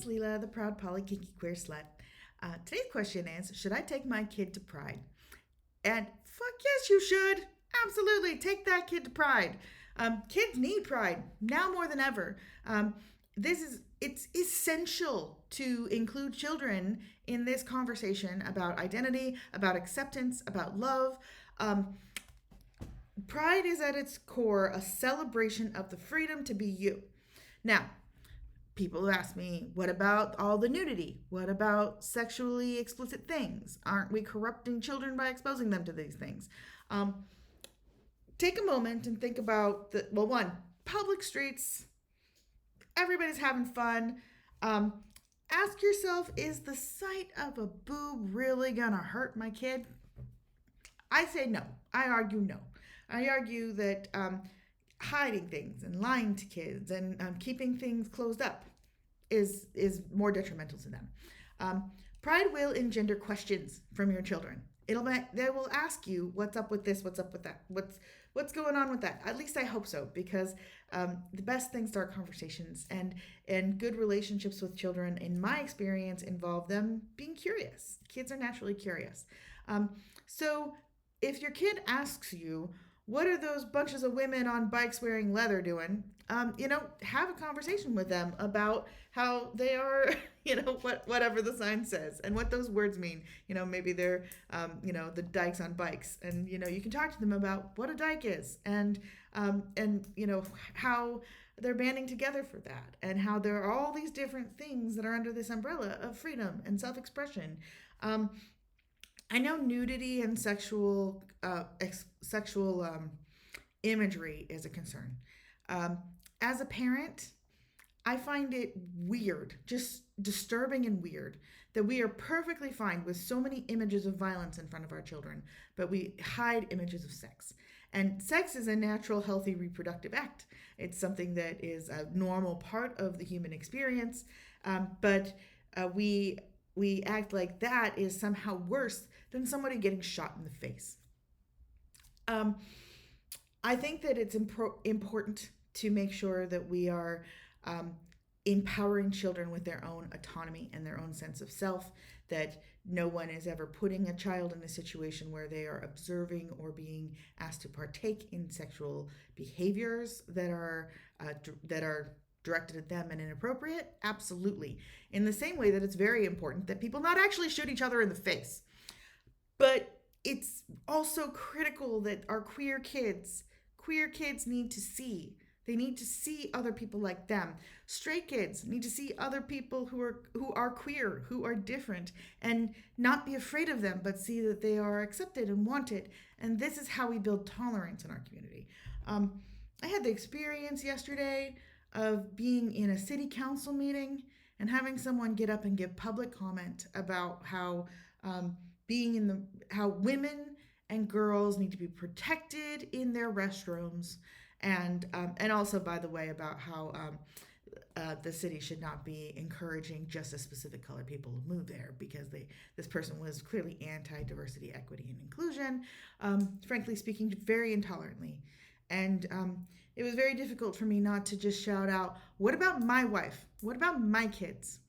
it's Leela, the proud poly kinky queer slut. Today's question is, should I take my kid to Pride? And fuck yes, you should. Absolutely, take that kid to Pride. Kids need Pride now more than ever. It's essential to include children in this conversation about identity, about acceptance, about love. Um, Pride is at its core a celebration of the freedom to be you. Now, people ask me, what about all the nudity? What about sexually explicit things? Aren't we corrupting children by exposing them to these things? Um, Take a moment and think about one, public streets, everybody's having fun. Um, Ask yourself, is the sight of a boob really gonna hurt my kid? I say no. I argue no. I argue that hiding things and lying to kids and keeping things closed up is more detrimental to them. Pride will engender questions from your children. They will ask you, what's up with this, what's up with that, what's going on with that. At least I hope so, because the best things start conversations, and good relationships with children, in my experience, involve them being curious. Kids are naturally curious. So if your kid asks you, what are those bunches of women on bikes wearing leather doing? Have a conversation with them about how they are, whatever the sign says and what those words mean. Maybe they're, the dykes on bikes, and you can talk to them about what a dyke is, and how they're banding together for that, and how there are all these different things that are under this umbrella of freedom and self-expression. I know nudity and sexual imagery is a concern. As a parent, I find it weird, just disturbing and weird, that we are perfectly fine with so many images of violence in front of our children, but we hide images of sex. And sex is a natural, healthy reproductive act. It's something that is a normal part of the human experience, but we act like that is somehow worse than somebody getting shot in the face. I think that it's important to make sure that we are empowering children with their own autonomy and their own sense of self, that no one is ever putting a child in a situation where they are observing or being asked to partake in sexual behaviors that are directed at them and inappropriate. Absolutely. In the same way that it's very important that people not actually shoot each other in the face. But it's also critical that our queer kids need to see. They need to see other people like them. Straight kids need to see other people who are queer, who are different, and not be afraid of them, but see that they are accepted and wanted. And this is how we build tolerance in our community. I had the experience yesterday of being in a city council meeting and having someone get up and give public comment about how how women and girls need to be protected in their restrooms, and also, by the way, about how the city should not be encouraging just a specific colored people to move there, because this person was clearly anti-diversity, equity, and inclusion, frankly speaking, very intolerantly. And it was very difficult for me not to just shout out, what about my wife? What about my kids?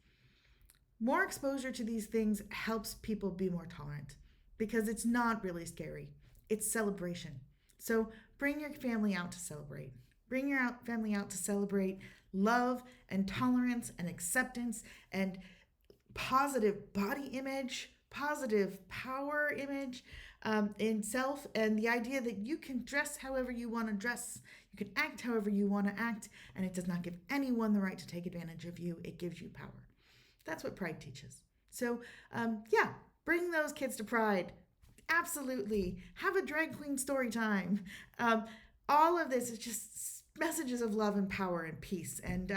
More exposure to these things helps people be more tolerant, because it's not really scary. It's celebration. So bring your family out to celebrate. Bring your family out to celebrate love and tolerance and acceptance and positive body image, positive power image in self, and the idea that you can dress however you want to dress. You can act however you want to act, and it does not give anyone the right to take advantage of you. It gives you power. That's what Pride teaches. So, bring those kids to Pride. Absolutely. Have a drag queen story time. All of this is just messages of love and power and peace. And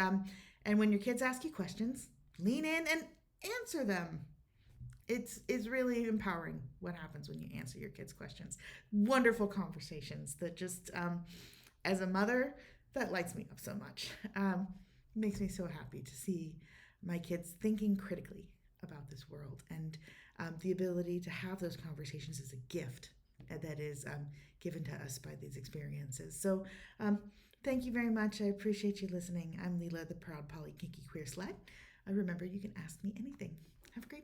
when your kids ask you questions, lean in and answer them. It's really empowering what happens when you answer your kids' questions. Wonderful conversations that just, as a mother, that lights me up so much. Makes me so happy to see my kids thinking critically about this world, and the ability to have those conversations is a gift that is given to us by these experiences. So thank you very much. I appreciate you listening. I'm Leela, the proud poly kinky queer slut. Remember, you can ask me anything. Have a great day.